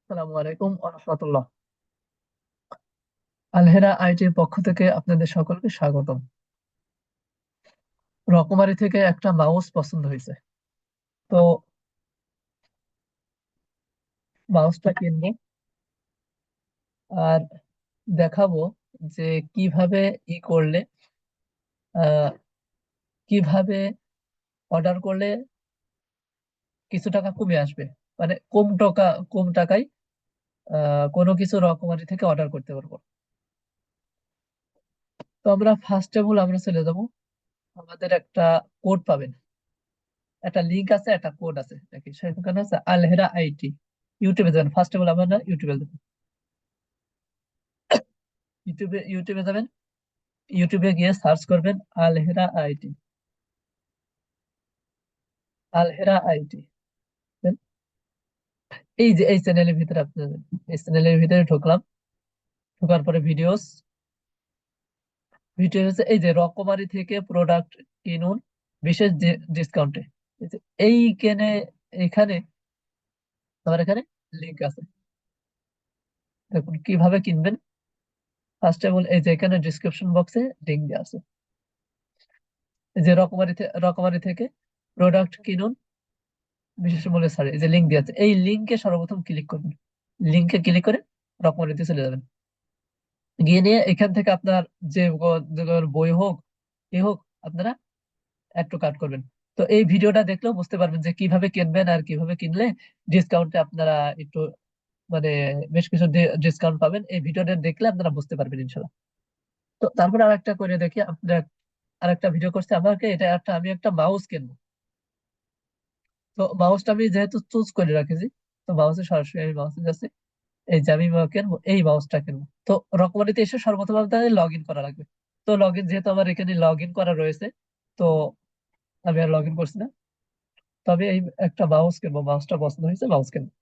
আসসালামু আলাইকুম ওয়া রাহমাতুল্লাহ। আলহেরা আইটির পক্ষ থেকে আপনাদের সকলকে স্বাগতম। রকমারি থেকে একটা মাউস পছন্দ হয়েছে, তো মাউসটা কিনবো আর দেখাবো যে কিভাবে করলে আহ, কিভাবে অর্ডার করলে কিছু টাকা কমে আসবে, মানে কম টাকায় কোনো কিছু রকমারি থেকে অর্ডার করতে পারবো। তো আমরা ফার্স্ট অফ অল আমরা চলে যাবো, আমাদের একটা কোড পাবেন, একটা লিংক আছে, একটা কোড আছে নাকি সেখানে আছে আলহেরা আইটি। ইউটিউবে যাবেন, ফার্স্ট অফ অল আমরা ইউটিউবে যাবেন। ইউটিউবে যাবেন, ইউটিউবে গিয়ে সার্চ করবেন আলহেরা আইটি। আলহেরা আইটি, এই যে এই চ্যানেলের ভিতরে আপনি যাবেন। এই চ্যানেলের ভিতরে ঢুকলাম, ঢোকার পরে ভিডিওস, ভিডিও হচ্ছে এই যে রকমারি থেকে প্রোডাক্ট কিনুন বিশেষ ডিসকাউন্টে। এই কেনে, এখানে আমার এখানে লিংক আছে, দেখুন কিভাবে কিনবেন। ফার্স্ট অফ অল এই যে এখানে ডিসক্রিপশন বক্সে লিংক দেওয়া আছে, এই যে রকমারি থেকে প্রোডাক্ট কিনুন বিশেষ মূল্যে ছাড়ে, এই যে লিঙ্ক দেওয়া আছে, এই লিঙ্কে সর্বপ্রথম ক্লিক করবেন। লিঙ্কে ক্লিক করে রকমারিতে চলে যাবেন। গিয়ে নিয়ে এখান থেকে আপনার যে কোনো বই হোক এ হোক, আপনারা অ্যাড টু কার্ট করবেন। তো এই ভিডিওটা দেখলেও বুঝতে পারবেন যে কিভাবে কিনবেন আর কিভাবে কিনলে ডিসকাউন্টে আপনারা একটু মানে বেশ কিছু ডিসকাউন্ট পাবেন। এই ভিডিওটা দেখলে আপনারা বুঝতে পারবেন ইনশাল্লাহ। তো তারপরে আরেকটা করে দেখি, আপনারা আরেকটা ভিডিও করছে আমাকে, এটা একটা আমি একটা মাউস কিনবো। তো মাউসটা আমি যেহেতু চুজ করে রাখেছি, তো মাউসে সরাসরি আমি মাউসে যাচ্ছি, এই যে আমি কিনবো এই মাউসটা কিনবো। তো রকমারিতে এসে সর্বপ্রথম আপনাদের লগ ইন করা লাগবে। তো লগ ইন যেহেতু আমার এখানে লগ ইন করা রয়েছে, তো আমি আর লগ ইন করছি না। তবে এই একটা মাউস কিনবো, মাউসটা পছন্দ হয়েছে, মাউস কিনবো।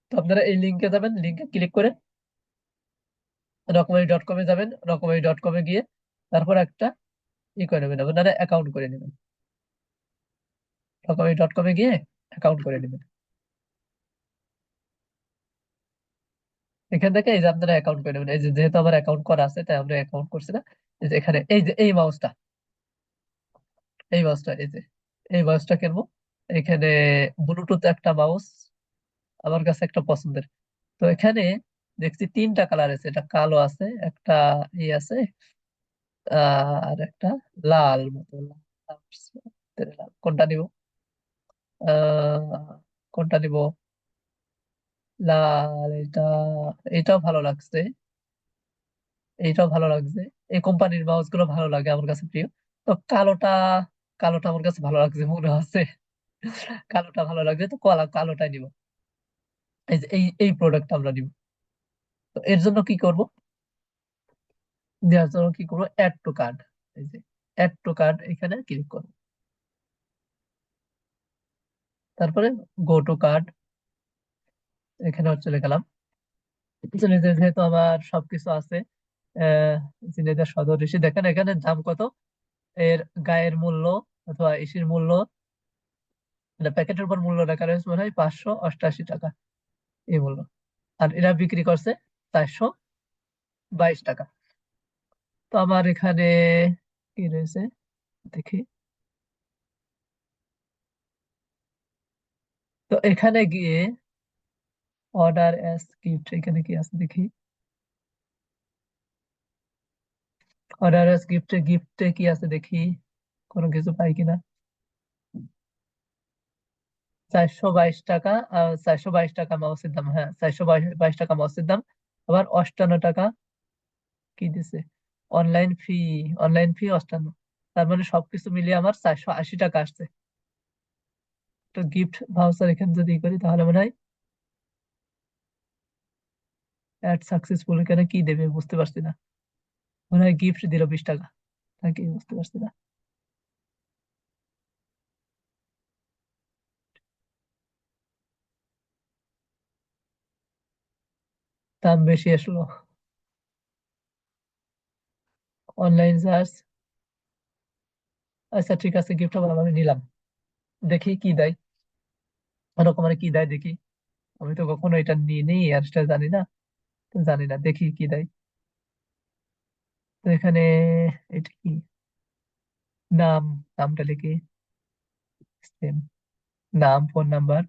তো আপনারা এই লিঙ্কে যাবেন, লিঙ্কে ক্লিক করে রকমারি.com এ যাবেন। রকমারি.com এ গিয়ে তারপর একটা করে নেবেন, আপনারা অ্যাকাউন্ট করে নেবেন। রকমারি.com এ গিয়ে অ্যাকাউন্ট করে নেবেন। এখান থেকে এই যে আপনারা অ্যাকাউন্ট করে নেবেন, এই যে যেহেতু আমার অ্যাকাউন্ট করা আছে তাই আমরা অ্যাকাউন্ট করছি না। এই যে এখানে এই যে এই মাউসটা, এই মাউসটা এই যে এই মাউসটা কিনবো। এখানে ব্লুটুথ একটা মাউস আমার কাছে একটা পছন্দের। তো এখানে দেখছি তিনটা কালার আছে, এটা কালো আছে, একটা আছে, আর একটা লাল মতো লাল। কোনটা নিব? কোনটা নিব? লাল, এটাও ভালো লাগছে, এইটাও ভালো লাগছে। এই কোম্পানির মাউস গুলো ভালো লাগে, আমার কাছে প্রিয়। তো কালোটা আমার কাছে ভালো লাগছে মনে হচ্ছে, কালোটা ভালো লাগছে, তো কালোটাই নিব। এই যে এই প্রোডাক্ট আমরা নিব। তো এর জন্য কি করব? দেওয়ার জন্য কি করবো, অ্যাড টু কার্ড। এই যে অ্যাড টু কার্ড, এখানে ক্লিক করব। তারপরে গো টু কার্ড, এখানে চলে গেলাম। যেহেতু আমার সবকিছু আছে, আহ ঝিনাইদহ সদর এসে দেখেন এখানে দাম কত, এর গায়ের মূল্য অথবা ইসির মূল্য, মানে প্যাকেটের উপর মূল্য লেখা রয়েছে মনে হয় 588 টাকা এই মূল্য। আর এরা বিক্রি করছে 422 টাকা। তো আমার এখানে কি রয়েছে দেখি। তো এখানে গিয়ে অর্ডার অ্যাজ গিফট, এখানে কি আছে দেখি। অর্ডার অ্যাজ গিফটে গিফটে কি আছে দেখি, কোনো কিছু পাই কিনা। 422 টাকা, 422 টাকা মাউসের দাম, হ্যাঁ 422 টাকা মাউসের দাম। আবার 58 টাকা কি দিছে, অনলাইন ফি, অনলাইন ফি 58। তার মানে সবকিছু মিলিয়ে আমার 480 টাকা আসছে। তো গিফট ভাউচার এখানে যদি করি তাহলে মনে হয় অ্যাড সাকসেসফুল, এখানে কি দেবে বুঝতে পারছি না। মনে হয় গিফট দিল 20 টাকা, নাকি বুঝতে পারছি না। দাম বেশি আসলো, অনলাইন চার্জ। আচ্ছা ঠিক আছে, গিফট আবার আমি নিলাম, দেখি কি দেয়। ওরকম মানে কি দেয় দেখি। আমি তো কখনো এটা নিয়ে নেই আর সেটা জানি না। তো জানি না, দেখি কি দেয়। তো এখানে এটা কি, নাম, নামটা লিখি। সেম, নাম, ফোন নাম্বার,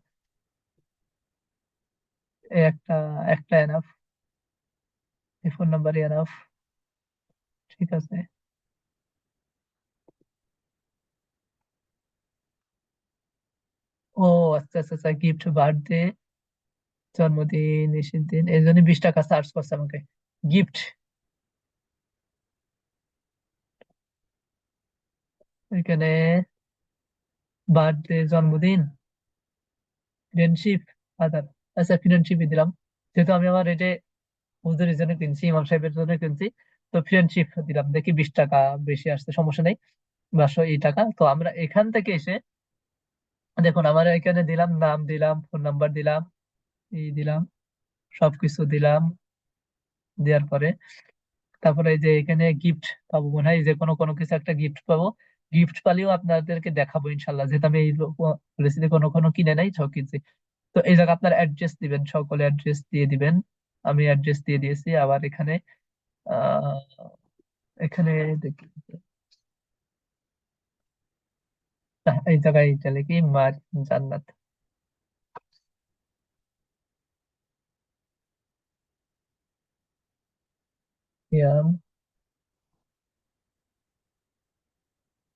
একটা একটা এনাফ, এই ফোন নাম্বারই এনাফ। ঠিক আছে। ও আচ্ছা আচ্ছা আচ্ছা, গিফট, বার্থডে, জন্মদিন, এসের দিন, এই জন্য 20 টাকা চার্জ করছে আমাকে। গিফট, এখানে বার্থডে, জন্মদিন, ফ্রেন্ডশিপ, আদার। আচ্ছা, ফ্রেন্ডশিপই দিলাম, যেহেতু আমি আমার এই যে হুজুরের জন্য কিনছি, ইমাম সাহেবের জন্য কিনছি। তো ফ্রেন্ডশিপ দিলাম, দেখি 20 টাকা বেশি আসছে, সমস্যা নেই। 1200 টাকা। তো আমরা এখান থেকে এসে দেখুন, আমার এখানে দিলাম, নাম দিলাম, ফোন নাম্বার দিলাম, এই দিলাম, সবকিছু দিলাম। দেওয়ার পরে তারপরে এই যে এখানে গিফট পাবো মনে হয়, যে কোনো কোনো কিছু একটা গিফট পাবো। গিফট পালিও আপনাদেরকে দেখাবো ইনশাল্লাহ, যেহেতু আমি এই রেসিপি কোনো কোনো কিনে নাই, সব কিনছি। তো এই জায়গায় আপনার অ্যাড্রেস দিবেন, সকলে অ্যাড্রেস দিয়ে দিবেন। আমি অ্যাড্রেস দিয়ে দিয়েছি। আবার এখানে আহ এখানে দেখি, এই জায়গায় এটা লিখি, মার জান্নাত, ইয়াম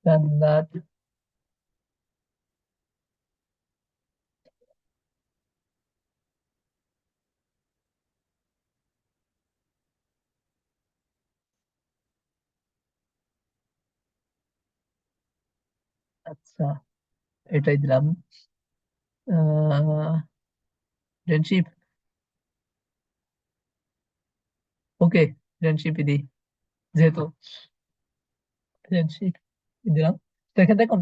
জান্নাত। আচ্ছা, এটাই দিলাম। ফ্রেন্ডশিপ, ওকে, ফ্রেন্ডশিপই দিই, যেহেতু ফ্রেন্ডশিপ দিলাম। তো এখানে দেখুন,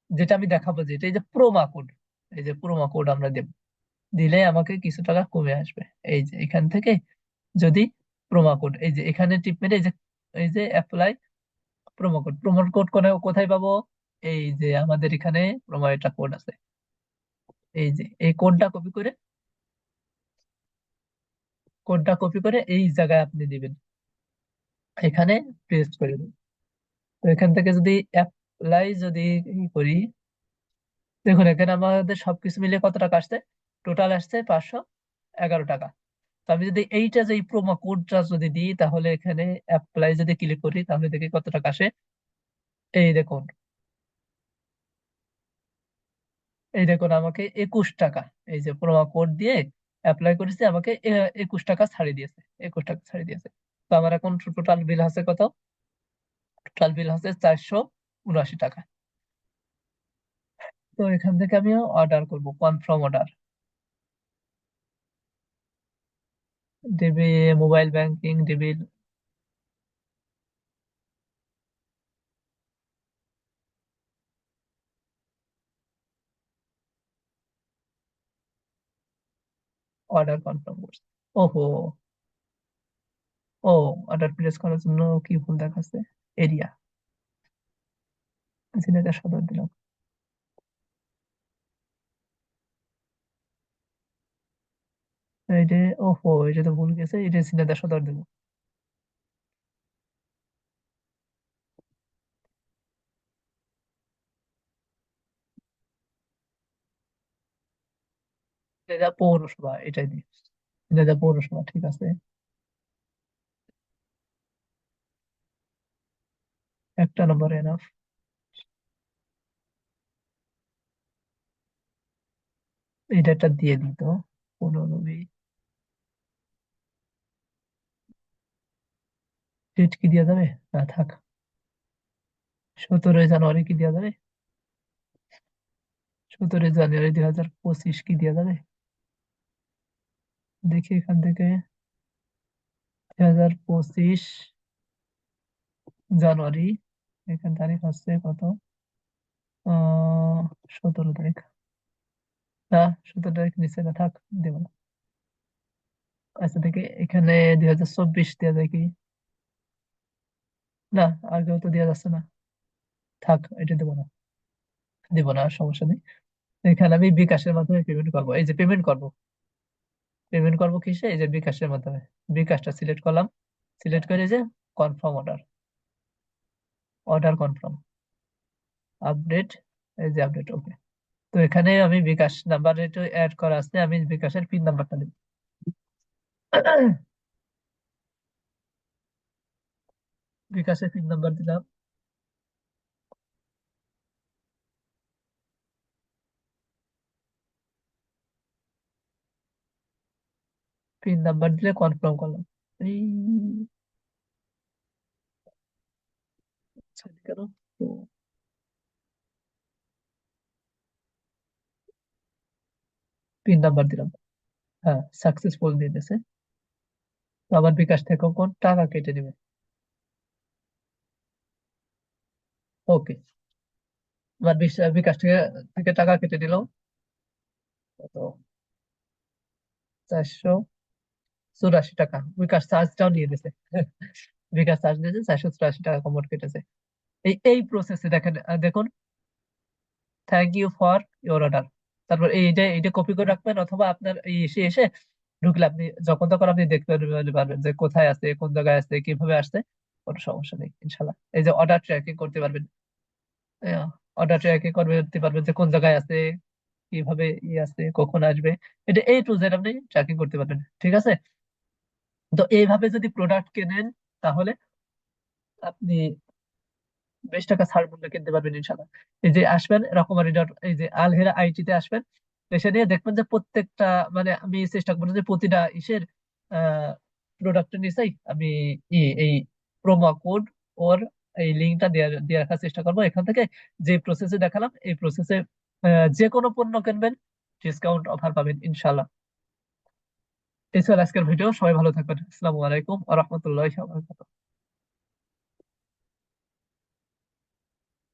যেটা আমি দেখাবো, যেটা এই যে প্রোমা কোড, এই যে প্রোমা কোড আমরা দেব, দিলে আমাকে কিছু টাকা কমে আসবে। এই যে এখান থেকে যদি প্রোমো কোড, এই যে এখানে টিপ মেরে এই যে apply promo code, promo code কোথায় পাবো? এই যে আমাদের এখানে প্রোমো একটা কোড আছে, এই যে এই কোডটা কপি করে এই জায়গায় আপনি দিবেন, এখানে পেস্ট করে দিন। তো এখান থেকে যদি অ্যাপ্লাই যদি করি, দেখুন এখানে আমাদের সবকিছু মিলে কত টাকা আসছে, টোটাল আসছে 511 টাকা। তো আমি যদি এইটা যে প্রোমো কোডটা যদি দিই, তাহলে এখানে অ্যাপ্লাই যদি ক্লিক করি, তাহলে দেখি কত টাকা আসে। এই দেখুন, এই দেখুন আমাকে 21 টাকা, এই যে প্রোমো কোড দিয়ে অ্যাপ্লাই করেছি, আমাকে 21 টাকা ছাড়িয়ে দিয়েছে, 21 টাকা ছাড়িয়ে দিয়েছে। তো আমার এখন টোটাল বিল আছে কত? টোটাল বিল হচ্ছে 479 টাকা। তো এখান থেকে আমি অর্ডার করব, confirm order, DB, mobile banking, DB, order confirm করছি। ওহো, ও, অর্ডার প্লেস করার জন্য কি ভুল দেখাচ্ছে, এরিয়া, ঝিনাইদহ সদর দিলাম। এই যে, ওহো, এটা তো ভুল গেছে, এটা ঝিনাইদহ সদর দেবো। ঝিনাইদহ পৌরসভা, এটাই দিই, ঝিনাইদহ পৌরসভা, ঠিক আছে। একটা নম্বর এনাফ। এটা একটা দিয়ে দিত, 15। ডেট কি দেওয়া যাবে? না থাক, 17ই জানুয়ারি কি দেওয়া যাবে? 17ই জানুয়ারি 2025 কি দেওয়া যাবে? দেখি এখান থেকে, 2025 জানুয়ারি, এখান তারিখ হচ্ছে কত, 17 তারিখ। না, 17 তারিখ নিচে না, থাক, দেবো না। আচ্ছা দেখি এখানে 2024 দেওয়া যায় কি? না, আগেও তো দেওয়া যাচ্ছে না, থাক, এটা দেবো না, দেবো না, সমস্যা নেই। এখানে আমি বিকাশের মাধ্যমে পেমেন্ট করবো, এই যে পেমেন্ট করব, পেমেন্ট করবো কিসে, এই যে বিকাশের মাধ্যমে। বিকাশটা সিলেক্ট করলাম, সিলেক্ট করে যে confirm order, order confirm, update, এই যে আপডেট, ওকে। তো এখানে আমি বিকাশ নাম্বার এটা অ্যাড করা আছে, আমি বিকাশের পিন নাম্বারটা দেব। বিকাশের পিন নাম্বার দিলাম, পিন নাম্বার দিলে কনফার্ম করলাম। এই আচ্ছা, কেন তো পিন নাম্বার দিলাম, হ্যাঁ সাকসেসফুল দিয়ে দিয়েছে। তো আমার বিকাশ থেকে কোন টাকা কেটে নেবে, ওকে। আমার বিকাশ থেকে থেকে টাকা কেটে নিল, কত, 484 টাকা। বিকাশ চার্জটাও নিয়ে দিয়েছে। বিকাশ চার্জ নিয়েছে, 484 টাকা কমন কেটেছে। এই এই প্রসেসে দেখেন, দেখুন, thank you for your order. তারপর এইটা এইটা কপি করে রাখবেন, অথবা আপনার এই এসে এসে ঢুকলে আপনি যখন তখন আপনি দেখতে পারবেন যে কোথায় আছে, কোন জায়গায় আছে, কিভাবে আসছে। কোনো সমস্যা নেই ইনশাল্লাহ। এই যে অর্ডার ট্র্যাকিং করতে পারবেন, অর্ডার ট্র্যাকিং করতে পারবেন যে কোন জায়গায় আছে, কিভাবে ই আছে, কখন আসবে। এটা A to Z আপনি ট্র্যাকিং করতে পারবেন, ঠিক আছে। তো এইভাবে যদি প্রোডাক্ট কেনেন, তাহলে আপনি 20 টাকা ছাড় মূল্যে কিনতে পারবেন ইনশাল্লাহ। এই যে আসবেন রকমারি ডট, এই যে আলহেরা আইটি তে আসবেন, এসে নিয়ে দেখবেন যে প্রত্যেকটা, মানে আমি চেষ্টা করবো যে প্রতিটা ইসের প্রোডাক্টের নিচেই আমি এই প্রোমো কোড ওর এই লিঙ্কটা দিয়ে দিয়ে রাখার চেষ্টা করবো। এখান থেকে যে প্রসেসে দেখালাম, এই প্রসেসে যে কোনো পণ্য কিনবেন, ডিসকাউন্ট অফার পাবেন ইনশাল্লাহ। এই ছিল আজকের ভিডিও, সবাই ভালো থাকবেন। আসসালামু আলাইকুম ওয়া রাহমাতুল্লাহি ওয়া বারাকাতুহু।